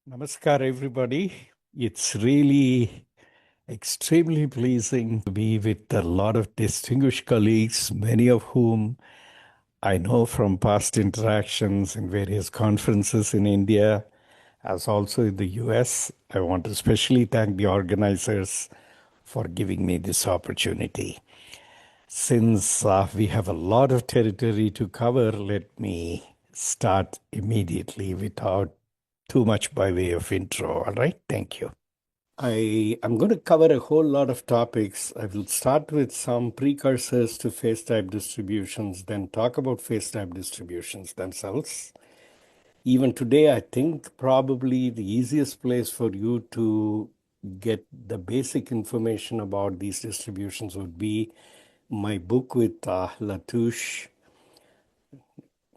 Namaskar, everybody. It's really extremely pleasing to be with a lot of distinguished colleagues, many of whom I know from past interactions in various conferences in India, as also in the US. I want to especially thank the organizers for giving me this opportunity. Since we have a lot of territory to cover, let me start immediately without too much by way of intro. All right, thank you. I am going to cover a whole lot of topics. I will start with some precursors to phase type distributions, then talk about phase type distributions themselves. Even today, I think probably the easiest place for you to get the basic information about these distributions would be my book with Latouche,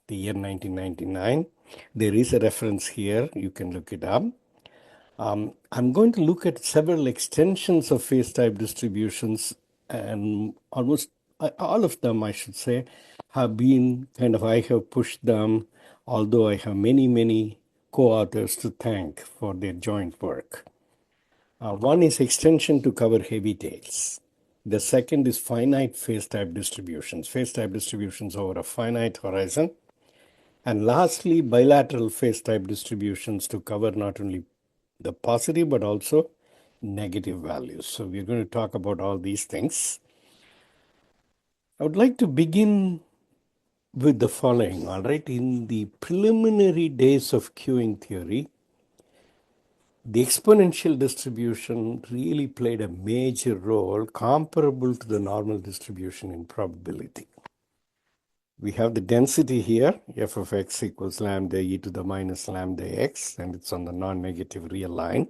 the year 1999. There is a reference here. You can look it up. I'm going to look at several extensions of phase type distributions, and almost all of them, I should say, have been I have pushed them, although I have many, many co-authors to thank for their joint work. One is extension to cover heavy tails. The second is finite phase type distributions over a finite horizon. And lastly, bilateral phase type distributions to cover not only the positive but also negative values. So we're going to talk about all these things. I would like to begin with the following, all right? In the preliminary days of queuing theory, the exponential distribution really played a major role comparable to the normal distribution in probability. We have the density here, f of x equals lambda e to the minus lambda x, and it's on the non-negative real line.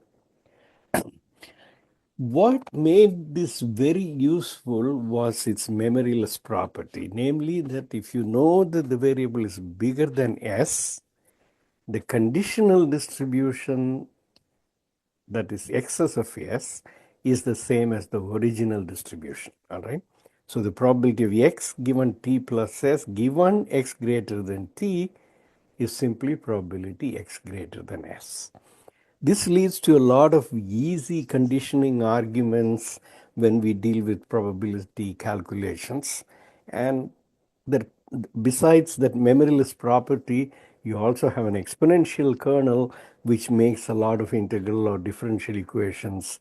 What made this very useful was its memoryless property, namely that if you know that the variable is bigger than s, the conditional distribution, that is excess of s, is the same as the original distribution, all right? So the probability of x given t plus s given x greater than t is simply probability x greater than s. This leads to a lot of easy conditioning arguments when we deal with probability calculations. And that, besides that memoryless property, you also have an exponential kernel, which makes a lot of integral or differential equations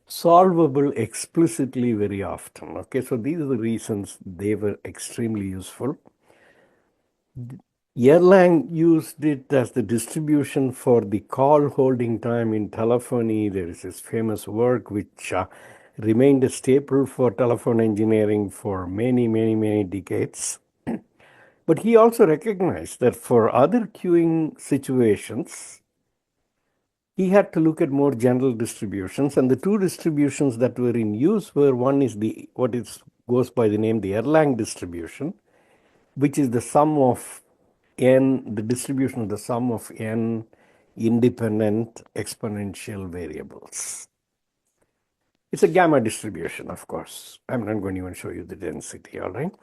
solvable explicitly very often. Okay, so these are the reasons they were extremely useful. Erlang used it as the distribution for the call holding time in telephony. There is this famous work which remained a staple for telephone engineering for many, many, many decades. But he also recognized that for other queuing situations, he had to look at more general distributions. And the two distributions that were in use were, one is goes by the name the Erlang distribution, which is the sum of n, the distribution of the sum of n independent exponential variables. It's a gamma distribution, of course. I'm not going to even show you the density, all right?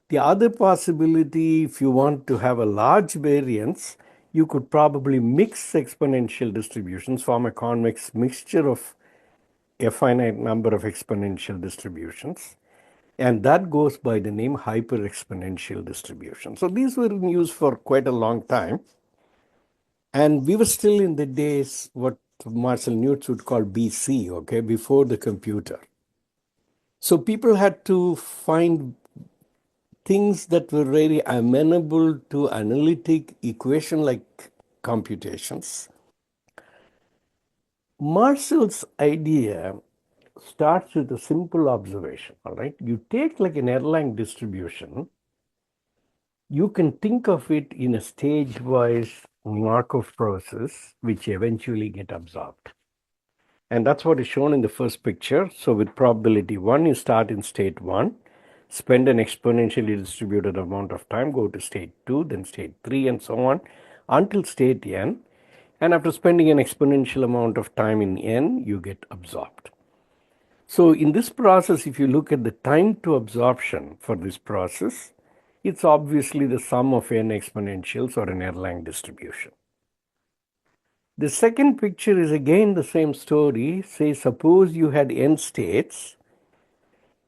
The other possibility, if you want to have a large variance, you could probably mix exponential distributions, form a convex mixture of a finite number of exponential distributions. And that goes by the name hyperexponential distribution. So these were in use for quite a long time. And we were still in the days what Marcel Neuts would call BC, okay, before the computer. So people had to find things that were very amenable to analytic equation-like computations. Marcel's idea starts with a simple observation, all right? You take like an Erlang distribution, you can think of it in a stage-wise Markov process, which eventually get absorbed. And that's what is shown in the first picture. So with probability 1, you start in state 1, spend an exponentially distributed amount of time, go to state 2, then state 3, and so on, until state n. And after spending an exponential amount of time in n, you get absorbed. So in this process, if you look at the time to absorption for this process, it's obviously the sum of n exponentials or an Erlang distribution. The second picture is again the same story. Say, suppose you had n states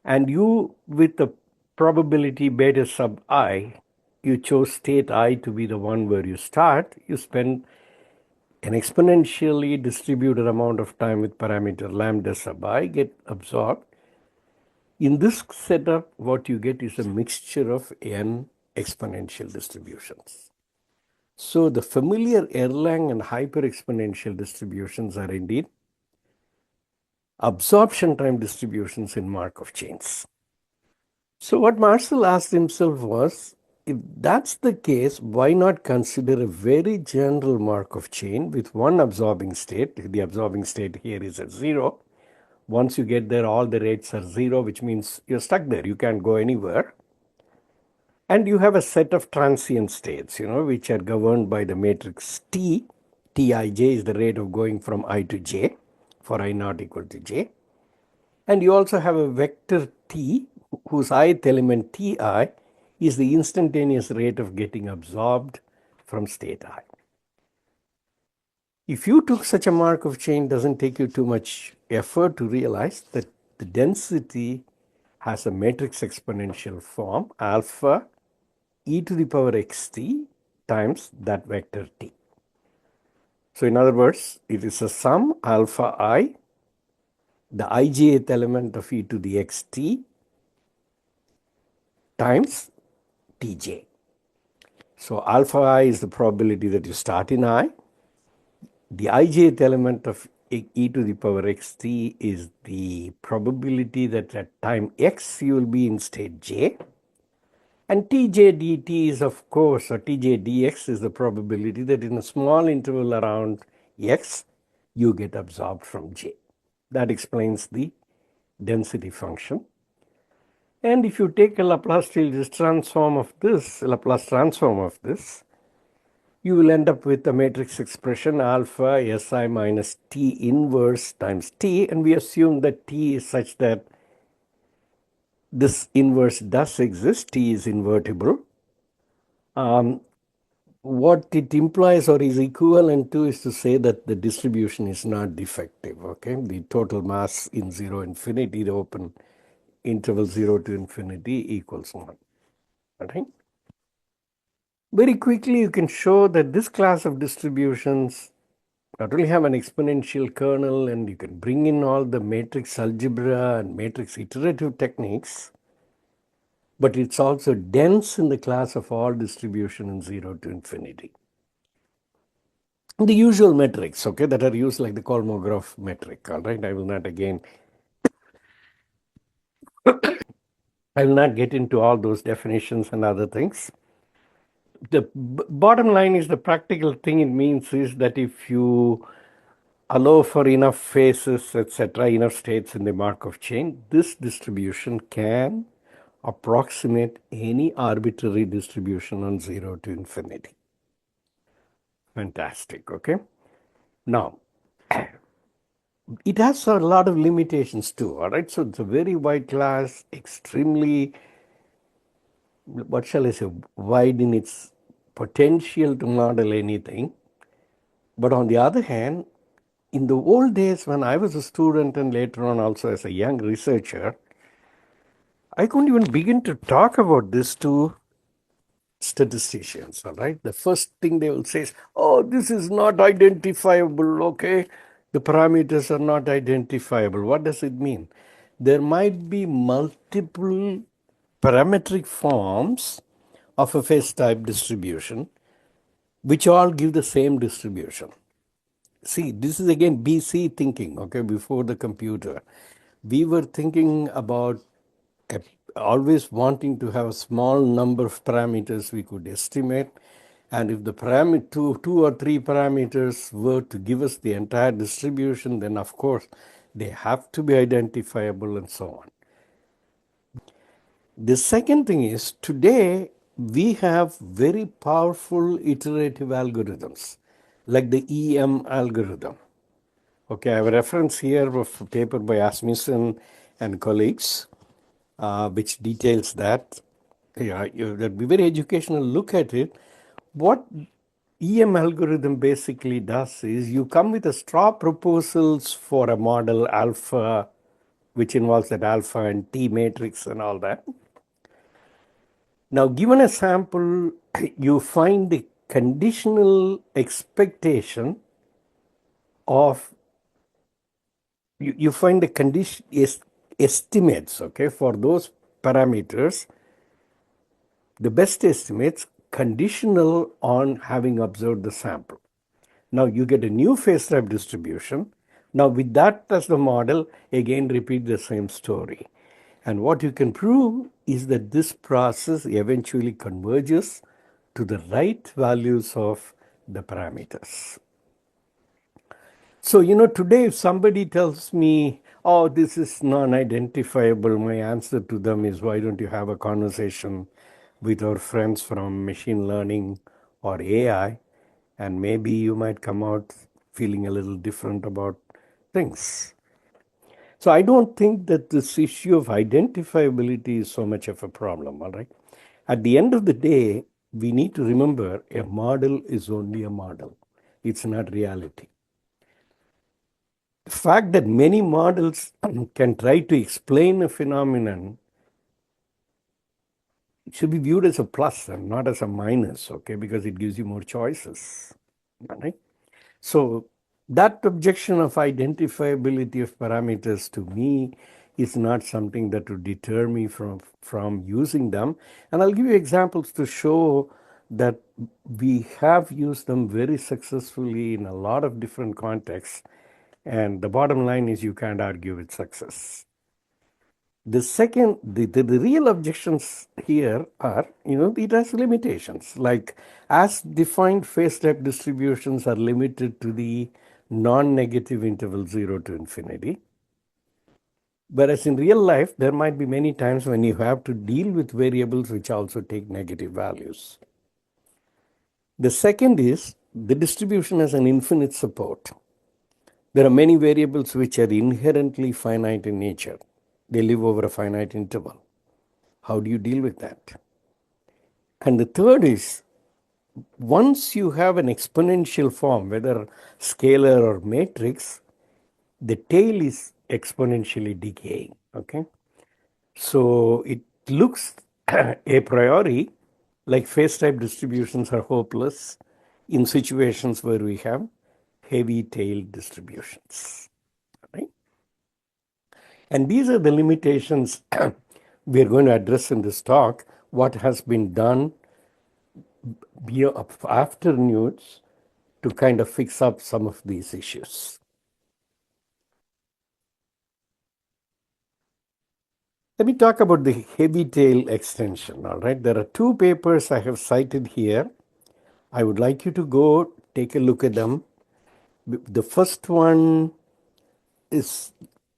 and you, with the probability beta sub I, you chose state I to be the one where you start. You spend an exponentially distributed amount of time with parameter lambda sub I, get absorbed. In this setup, what you get is a mixture of n exponential distributions. So the familiar Erlang and hyper-exponential distributions are indeed absorption time distributions in Markov chains. So what Marcel asked himself was, if that's the case, why not consider a very general Markov chain with one absorbing state? The absorbing state here is at 0. Once you get there, all the rates are 0, which means you're stuck there. You can't go anywhere. And you have a set of transient states, which are governed by the matrix T. Tij is the rate of going from I to j for I not equal to j. And you also have a vector T, whose ith element Ti is the instantaneous rate of getting absorbed from state I. If you took such a Markov chain, it doesn't take you too much effort to realize that the density has a matrix exponential form, alpha e to the power xt times that vector t. So in other words, it is a sum alpha I, the ijth element of e to the xt times tj. So alpha I is the probability that you start in I. The ijth element of e to the power xt is the probability that at time x you will be in state j. And tj dt is, of course, or tj dx is the probability that in a small interval around x, you get absorbed from j. That explains the density function. And if you take a Laplace transform of this, you will end up with a matrix expression alpha si minus t inverse times t. And we assume that t is such that this inverse does exist, t is invertible. What it implies or is equivalent to is to say that the distribution is not defective, okay? The total mass in 0 infinity, the open interval 0 to infinity equals 1, okay? Very quickly, you can show that this class of distributions not only have an exponential kernel, and you can bring in all the matrix algebra and matrix iterative techniques, but it's also dense in the class of all distribution in 0 to infinity. The usual metrics, okay, that are used like the Kolmogorov metric, all right? I will not get into all those definitions and other things. The bottom line is the practical thing it means is that if you allow for enough phases, etc., enough states in the Markov chain, this distribution can approximate any arbitrary distribution on 0 to infinity. Fantastic, okay? Now, it has a lot of limitations too, all right? So it's a very wide class, extremely, what shall I say, wide in its potential to model anything. But on the other hand, in the old days when I was a student and later on also as a young researcher, I couldn't even begin to talk about this to statisticians, all right? The first thing they will say is, oh, this is not identifiable, okay? The parameters are not identifiable. What does it mean? There might be multiple parametric forms of a phase type distribution, which all give the same distribution. See, this is again BC thinking, okay, before the computer. We were thinking about always wanting to have a small number of parameters we could estimate. And if the two or three parameters were to give us the entire distribution, then of course they have to be identifiable and so on. The second thing is, today we have very powerful iterative algorithms, like the EM algorithm. Okay, I have a reference here of a paper by Asmussen and colleagues, which details that. Yeah, that'd be very educational. Look at it. What EM algorithm basically does is you come with a straw proposals for a model alpha, which involves that alpha and T matrix and all that. Now, given a sample, you find the conditional expectation of, you find the condition estimates, okay, for those parameters, the best estimates conditional on having observed the sample. Now you get a new phase type distribution. Now with that as the model, again repeat the same story. And what you can prove is that this process eventually converges to the right values of the parameters. So, today if somebody tells me, oh, this is non-identifiable, my answer to them is, why don't you have a conversation with our friends from machine learning or AI, and maybe you might come out feeling a little different about things. So I don't think that this issue of identifiability is so much of a problem, all right? At the end of the day, we need to remember a model is only a model. It's not reality. The fact that many models can try to explain a phenomenon should be viewed as a plus and not as a minus, okay? Because it gives you more choices, right? So that objection of identifiability of parameters to me is not something that would deter me from using them. And I'll give you examples to show that we have used them very successfully in a lot of different contexts. And the bottom line is you can't argue with success. The real objections here are, it has limitations. Like as defined phase step distributions are limited to the non-negative interval 0 to infinity. Whereas in real life, there might be many times when you have to deal with variables which also take negative values. The second is the distribution has an infinite support. There are many variables which are inherently finite in nature. They live over a finite interval. How do you deal with that? And the third is, once you have an exponential form, whether scalar or matrix, the tail is exponentially decaying. Okay, so it looks a priori like phase type distributions are hopeless in situations where we have heavy tail distributions. Right? And these are the limitations we are going to address in this talk. What has been done after Neuts to kind of fix up some of these issues. Let me talk about the heavy tail extension. All right, there are two papers I have cited here. I would like you to go take a look at them. The first one is,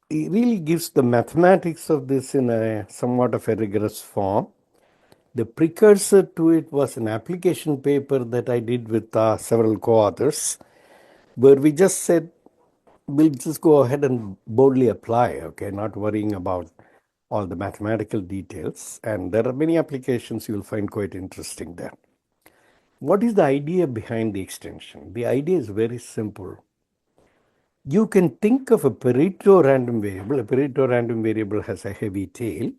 it really gives the mathematics of this in a somewhat of a rigorous form. The precursor to it was an application paper that I did with several co-authors, where we just said, we'll just go ahead and boldly apply, okay, not worrying about all the mathematical details. And there are many applications you'll find quite interesting there. What is the idea behind the extension? The idea is very simple. You can think of a Pareto random variable. A Pareto random variable has a heavy tail.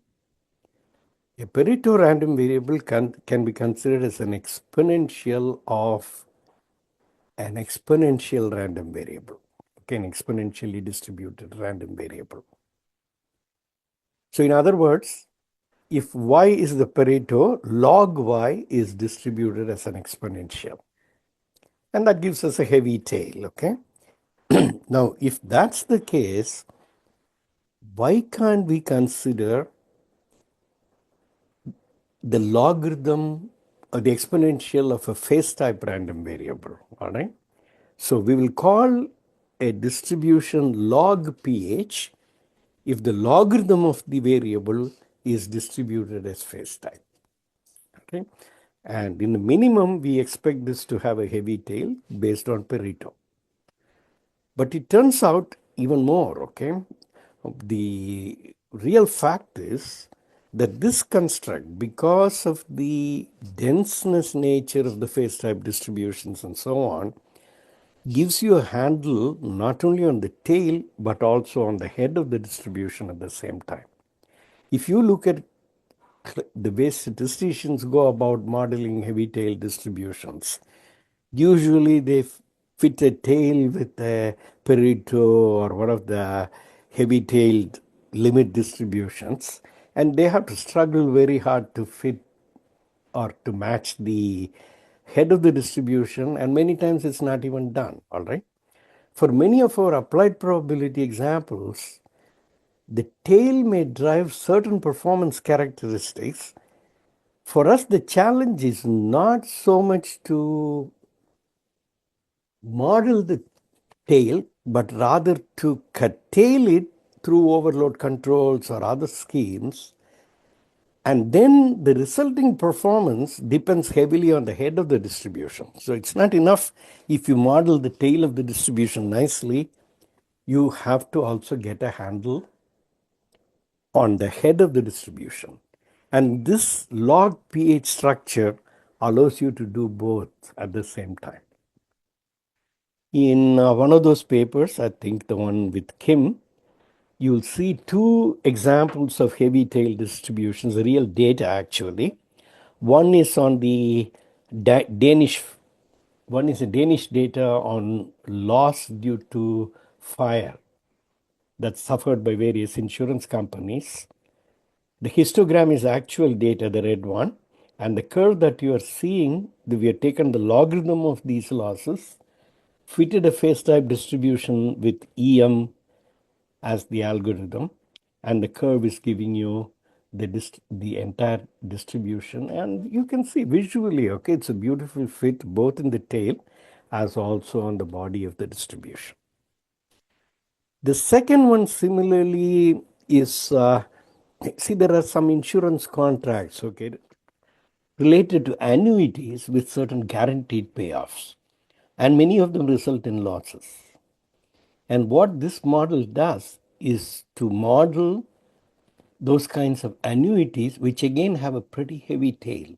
A Pareto random variable can be considered as an exponential of an exponential random variable. Okay, an exponentially distributed random variable. So in other words, if y is the Pareto, log y is distributed as an exponential. And that gives us a heavy tail, okay? Now, if that's the case, why can't we consider the logarithm or the exponential of a phase type random variable, all right? So we will call a distribution log pH if the logarithm of the variable is distributed as phase type. Okay, and in the minimum, we expect this to have a heavy tail based on Pareto. But it turns out even more, okay? The real fact is that this construct, because of the denseness nature of the phase type distributions and so on, gives you a handle not only on the tail but also on the head of the distribution at the same time. If you look at the way statisticians go about modeling heavy tail distributions, usually they fit a tail with a Pareto or one of the heavy tailed limit distributions, and they have to struggle very hard to fit or to match the head of the distribution, and many times it's not even done. All right. For many of our applied probability examples, the tail may drive certain performance characteristics. For us, the challenge is not so much to model the tail, but rather to curtail it through overload controls or other schemes. And then the resulting performance depends heavily on the head of the distribution. So it's not enough if you model the tail of the distribution nicely, you have to also get a handle on the head of the distribution. And this log pH structure allows you to do both at the same time. In one of those papers, I think the one with Kim, you'll see two examples of heavy tail distributions, real data actually. One is on the Danish, one is a Danish data on loss due to fire that's suffered by various insurance companies. The histogram is actual data, the red one, and the curve that you are seeing, we have taken the logarithm of these losses, fitted a phase type distribution with EM as the algorithm, and the curve is giving you the entire distribution. And you can see visually, okay, it's a beautiful fit both in the tail as also on the body of the distribution. The second one similarly is, see, there are some insurance contracts, okay, related to annuities with certain guaranteed payoffs, and many of them result in losses. And what this model does is to model those kinds of annuities, which again have a pretty heavy tail.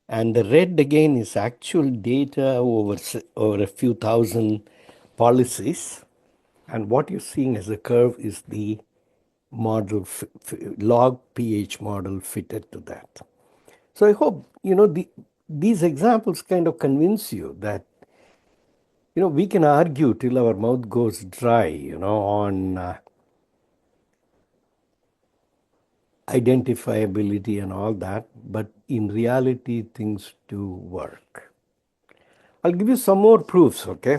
And the red again is actual data over a few thousand policies. And what you're seeing as a curve is the model, log pH model fitted to that. So I hope, these examples kind of convince you that, we can argue till our mouth goes dry, on identifiability and all that, but in reality, things do work. I'll give you some more proofs, okay,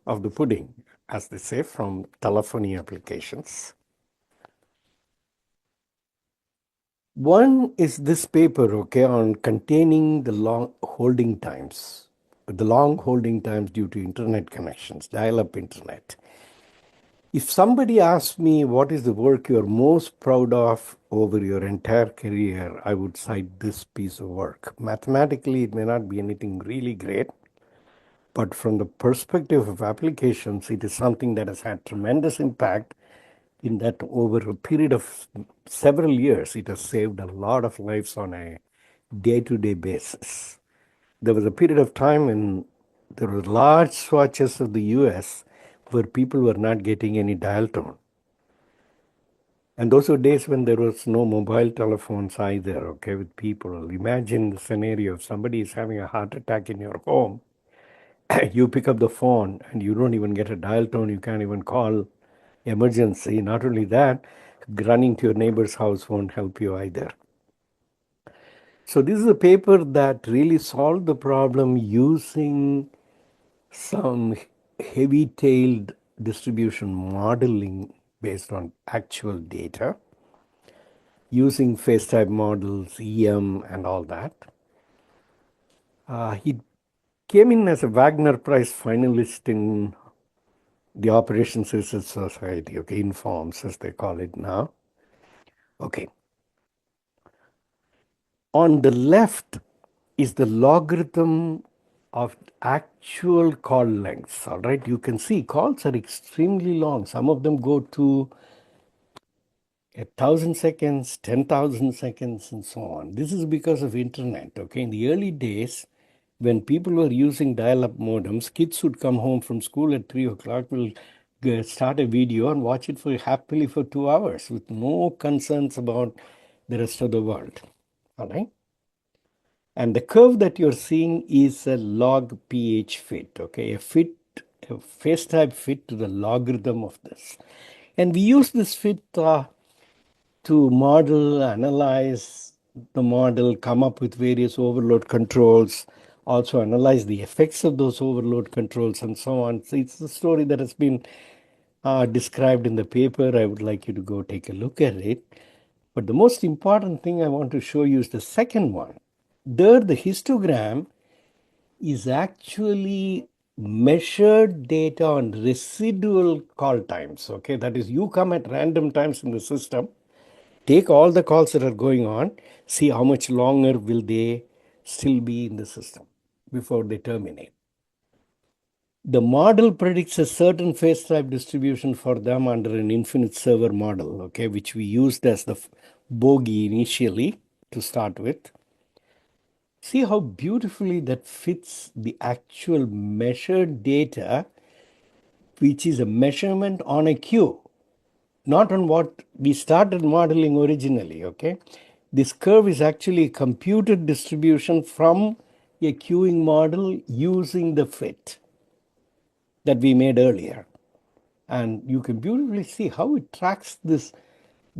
of the pudding, as they say, from telephony applications. One is this paper, okay, on containing the long holding times due to internet connections, dial-up internet. If somebody asks me what is the work you're most proud of over your entire career, I would cite this piece of work. Mathematically, it may not be anything really great, but from the perspective of applications, it is something that has had tremendous impact in that over a period of several years, it has saved a lot of lives on a day-to-day basis. There was a period of time when there were large swatches of the US where people were not getting any dial tone. And those were days when there was no mobile telephones either, okay, with people. Imagine the scenario if somebody is having a heart attack in your home, you pick up the phone and you don't even get a dial tone, you can't even call emergency. Not only that, running to your neighbor's house won't help you either. So this is a paper that really solved the problem using some heavy-tailed distribution modeling based on actual data, using phase type models, EM, and all that. He came in as a Wagner Prize finalist in the Operations Research Society, okay, INFORMS as they call it now. Okay. On the left is the logarithm of actual call lengths, all right? You can see calls are extremely long. Some of them go to 1,000 seconds, 10,000 seconds, and so on. This is because of internet. Okay, in the early days, when people were using dial-up modems, kids would come home from school at 3 o'clock, will start a video and watch it for happily for 2 hours with no concerns about the rest of the world. All right. And the curve that you're seeing is a log pH fit, okay, a phase type fit to the logarithm of this. And we use this fit to model, analyze the model, come up with various overload controls, also analyze the effects of those overload controls and so on. So it's the story that has been described in the paper. I would like you to go take a look at it. But the most important thing I want to show you is the second one. There, the histogram is actually measured data on residual call times. Okay, that is, you come at random times in the system, take all the calls that are going on, see how much longer will they still be in the system before they terminate. The model predicts a certain phase type distribution for them under an infinite server model, okay, which we used as the bogey initially to start with. See how beautifully that fits the actual measured data, which is a measurement on a queue, not on what we started modeling originally, okay? This curve is actually a computed distribution from a queuing model using the fit that we made earlier. And you can beautifully see how it tracks this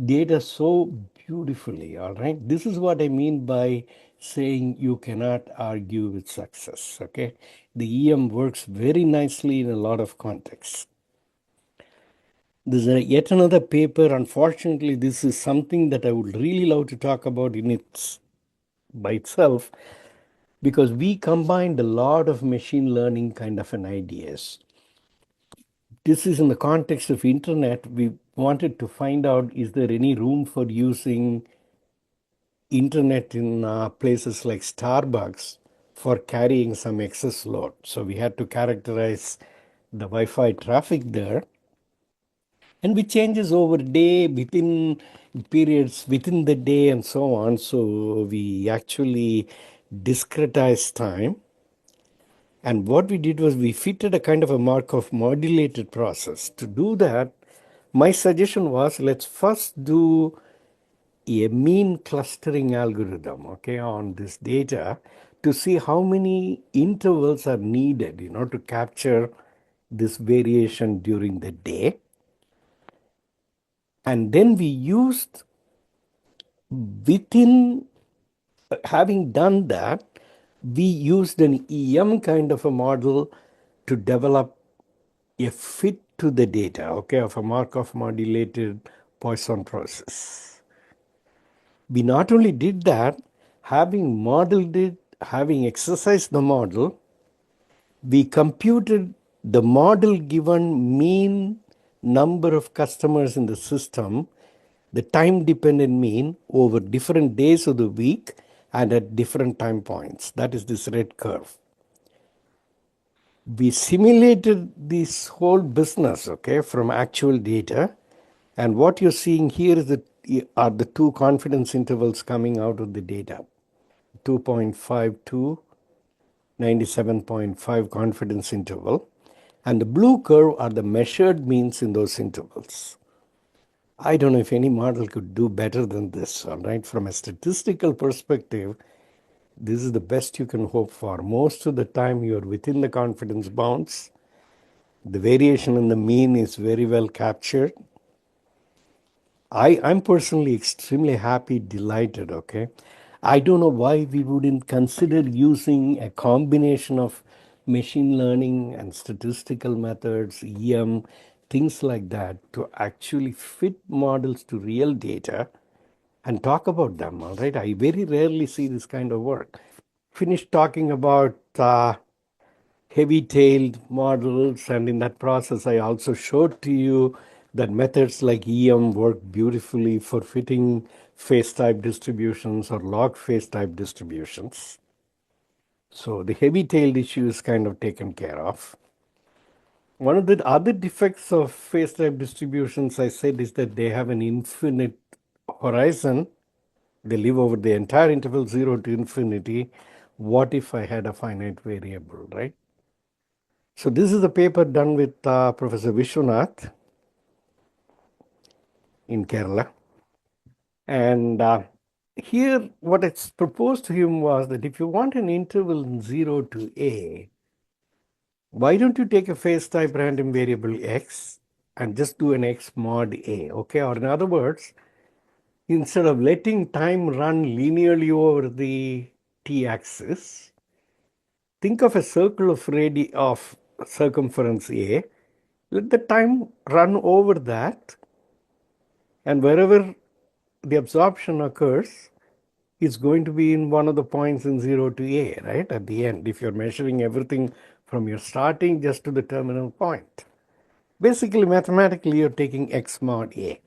data so beautifully, all right? This is what I mean by saying you cannot argue with success, okay? The EM works very nicely in a lot of contexts. There's yet another paper. Unfortunately, this is something that I would really love to talk about by itself, because we combined a lot of machine learning kind of an ideas. This is in the context of internet. We wanted to find out, is there any room for using internet in places like Starbucks for carrying some excess load? So we had to characterize the Wi-Fi traffic there, and which changes over day, within periods within the day, and so on. So we actually discretized time. And what we did was we fitted a kind of a Markov modulated process. To do that, my suggestion was, let's first do a mean clustering algorithm, okay, on this data to see how many intervals are needed, to capture this variation during the day. And then we used, within having done that, we used an EM kind of a model to develop a fit to the data, okay, of a Markov modulated Poisson process. We not only did that, having modeled it, having exercised the model, we computed the model given mean number of customers in the system, the time dependent mean over different days of the week and at different time points. That is this red curve. We simulated this whole business, okay, from actual data. And what you're seeing here are the two confidence intervals coming out of the data. 2.5 to 97.5 confidence interval. And the blue curve are the measured means in those intervals. I don't know if any model could do better than this, all right? From a statistical perspective, this is the best you can hope for. Most of the time, you're within the confidence bounds. The variation in the mean is very well captured. I'm personally extremely happy, delighted, okay? I don't know why we wouldn't consider using a combination of machine learning and statistical methods, EM, things like that, to actually fit models to real data and talk about them, all right? I very rarely see this kind of work. Finished talking about heavy-tailed models, and in that process I also showed to you that methods like EM work beautifully for fitting phase type distributions or log phase type distributions. So the heavy-tailed issue is kind of taken care of. One of the other defects of phase type distributions, I said, is that they have an infinite horizon, they live over the entire interval 0 to infinity. What if I had a finite variable, right? So this is a paper done with Professor Vishwanath in Kerala. And here, what it's proposed to him was that if you want an interval in 0 to a, why don't you take a phase type random variable x and just do an x mod a, okay? Or in other words, instead of letting time run linearly over the t-axis, think of a circle of of circumference a, let the time run over that, and wherever the absorption occurs, is going to be in one of the points in 0 to a, right? At the end, if you're measuring everything from your starting just to the terminal point. Basically, mathematically, you're taking x mod a.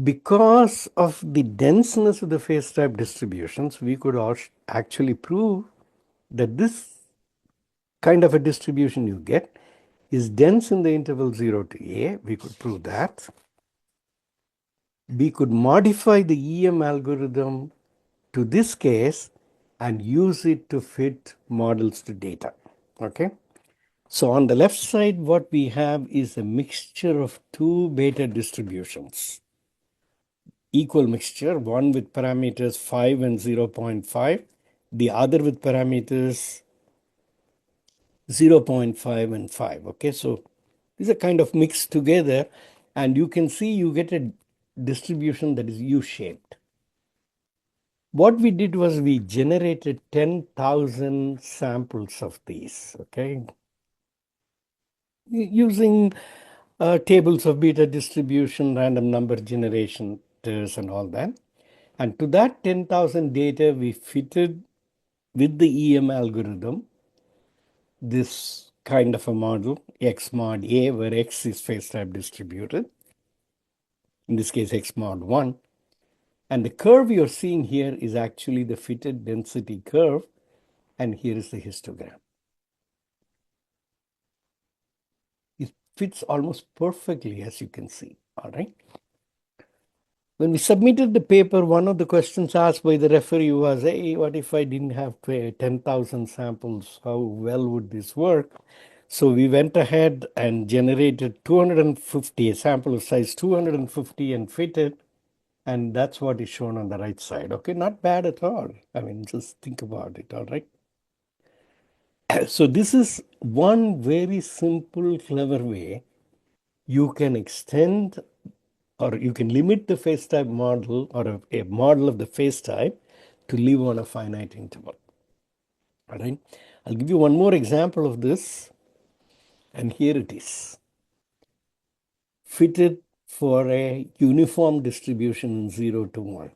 Because of the denseness of the phase type distributions, we could actually prove that this kind of a distribution you get is dense in the interval 0 to a. We could prove that. We could modify the EM algorithm to this case and use it to fit models to data. Okay. So on the left side, what we have is a mixture of two beta distributions. Equal mixture, one with parameters 5 and 0.5, the other with parameters 0.5 and 5. Okay, so these are kind of mixed together, and you can see you get a distribution that is U-shaped. What we did was we generated 10,000 samples of these, okay, using tables of beta distribution, random number generators, and all that. And to that 10,000 data, we fitted with the EM algorithm this kind of a model, X mod A, where X is phase type distributed, in this case, X mod 1. And the curve you're seeing here is actually the fitted density curve, and here is the histogram. It fits almost perfectly, as you can see, all right? When we submitted the paper, one of the questions asked by the referee was, hey, what if I didn't have 10,000 samples? How well would this work? So we went ahead and generated 250, a sample of size 250, and fitted. And that's what is shown on the right side. Okay, not bad at all. I mean, just think about it, all right? So this is one very simple, clever way you can extend or you can limit the phase type model or a model of the phase type to live on a finite interval. All right. I'll give you one more example of this. And here it is. Fitted for a uniform distribution 0 to 1.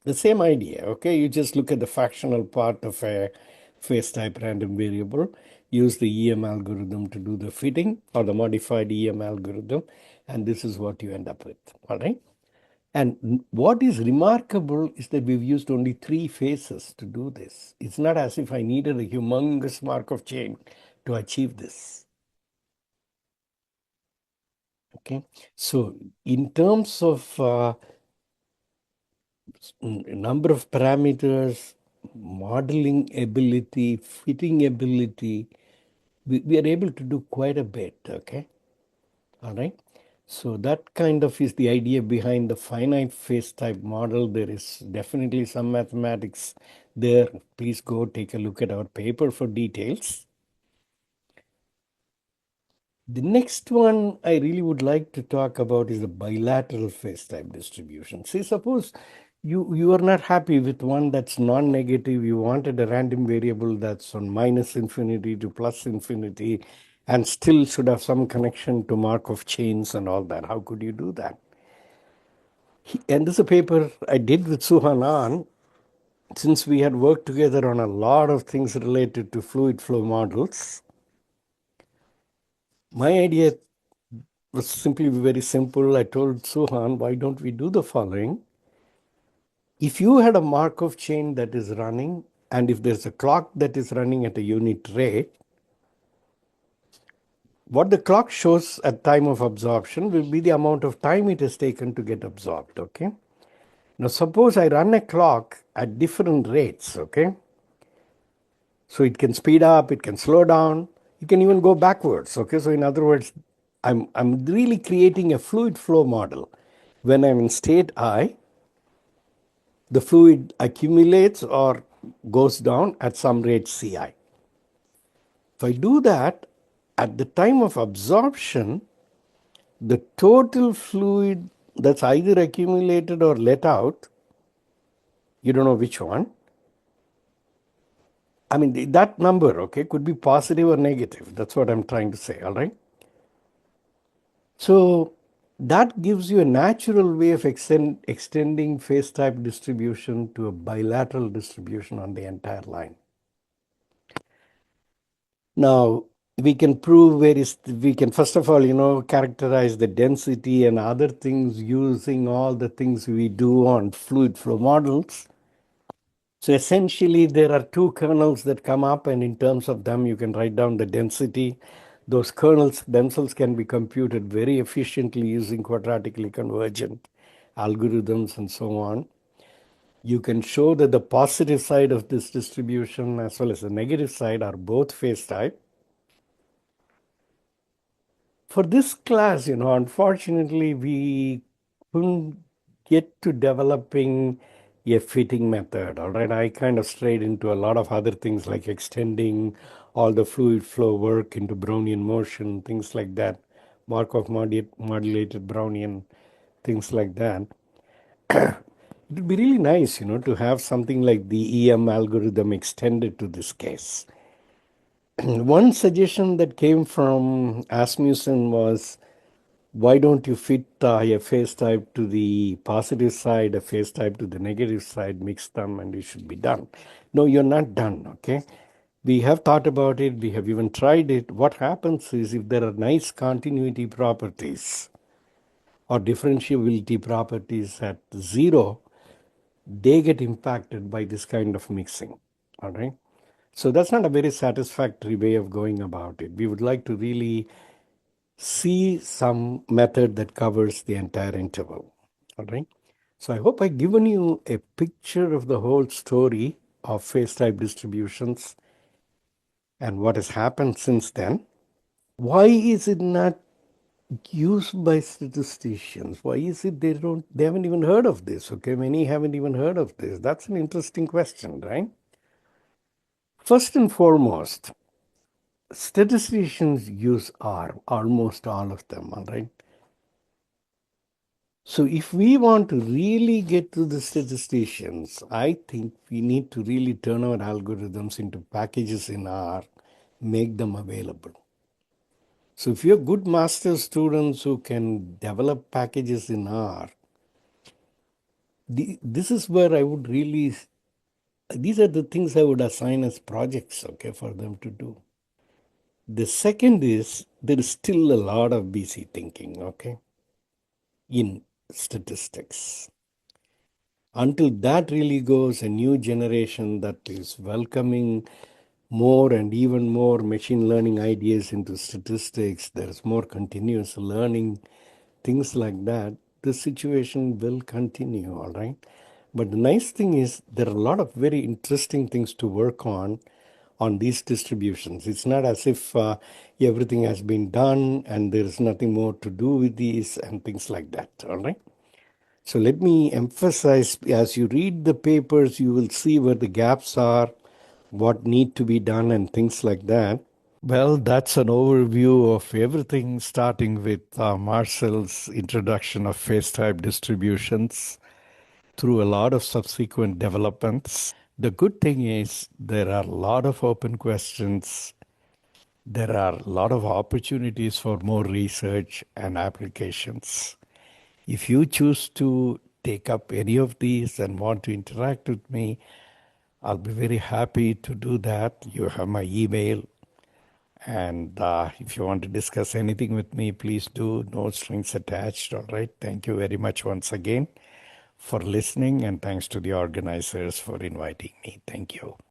The same idea, okay? You just look at the fractional part of a phase type random variable, use the EM algorithm to do the fitting or the modified EM algorithm, and this is what you end up with, all right? And what is remarkable is that we've used only 3 phases to do this. It's not as if I needed a humongous Markov chain to achieve this. Okay, so in terms of number of parameters, modeling ability, fitting ability, we are able to do quite a bit, okay? All right. So that kind of is the idea behind the finite phase type model. There is definitely some mathematics there. Please go take a look at our paper for details. The next one I really would like to talk about is the bilateral phase type distribution. See, suppose you are not happy with one that's non-negative. You wanted a random variable that's on minus infinity to plus infinity and still should have some connection to Markov chains and all that. How could you do that? And this is a paper I did with Suhanan, since we had worked together on a lot of things related to fluid flow models. My idea was simply very simple. I told Suhan, why don't we do the following? If you had a Markov chain that is running, and if there's a clock that is running at a unit rate, what the clock shows at time of absorption will be the amount of time it has taken to get absorbed, okay? Now, suppose I run a clock at different rates, okay? So it can speed up, it can slow down, it can even go backwards, okay? So in other words, I'm really creating a fluid flow model. When I'm in state I, the fluid accumulates or goes down at some rate Ci. If I do that, at the time of absorption, the total fluid that's either accumulated or let out, you don't know which one. I mean, that number, okay, could be positive or negative. That's what I'm trying to say, all right? So that gives you a natural way of extending phase type distribution to a bilateral distribution on the entire line. Now, we can prove we can first of all, characterize the density and other things using all the things we do on fluid flow models. So essentially, there are two kernels that come up, and in terms of them, you can write down the density. Those kernels themselves can be computed very efficiently using quadratically convergent algorithms and so on. You can show that the positive side of this distribution as well as the negative side are both phase type. For this class, unfortunately, we couldn't get to developing a fitting method. All right, I kind of strayed into a lot of other things like extending all the fluid flow work into Brownian motion, things like that, Markov modulated Brownian, things like that. It would be really nice, to have something like the EM algorithm extended to this case. One suggestion that came from Asmussen was, why don't you fit a phase type to the positive side, a phase type to the negative side, mix them, and you should be done. No, you're not done, okay? We have thought about it, we have even tried it. What happens is if there are nice continuity properties or differentiability properties at zero, they get impacted by this kind of mixing, all right? So that's not a very satisfactory way of going about it. We would like to really see some method that covers the entire interval. All right. So I hope I've given you a picture of the whole story of phase type distributions and what has happened since then. Why is it not used by statisticians? Why is it they haven't even heard of this? Okay, many haven't even heard of this. That's an interesting question, right? First and foremost, statisticians use R, almost all of them, all right? So if we want to really get to the statisticians, I think we need to really turn our algorithms into packages in R, make them available. So if you're good master students who can develop packages in R, this is where I would really, these are the things I would assign as projects, okay, for them to do. The second is there is still a lot of BC thinking, okay, in statistics. Until that really goes, a new generation that is welcoming more and even more machine learning ideas into statistics, there's more continuous learning, things like that, the situation will continue, all right? But the nice thing is there are a lot of very interesting things to work on these distributions. It's not as if everything has been done and there's nothing more to do with these and things like that, all right? So let me emphasize, as you read the papers, you will see where the gaps are, what need to be done, and things like that. Well, that's an overview of everything, starting with Marcel's introduction of phase type distributions through a lot of subsequent developments. The good thing is there are a lot of open questions. There are a lot of opportunities for more research and applications. If you choose to take up any of these and want to interact with me, I'll be very happy to do that. You have my email. And if you want to discuss anything with me, please do. No strings attached. All right. Thank you very much once again for listening. And thanks to the organizers for inviting me. Thank you.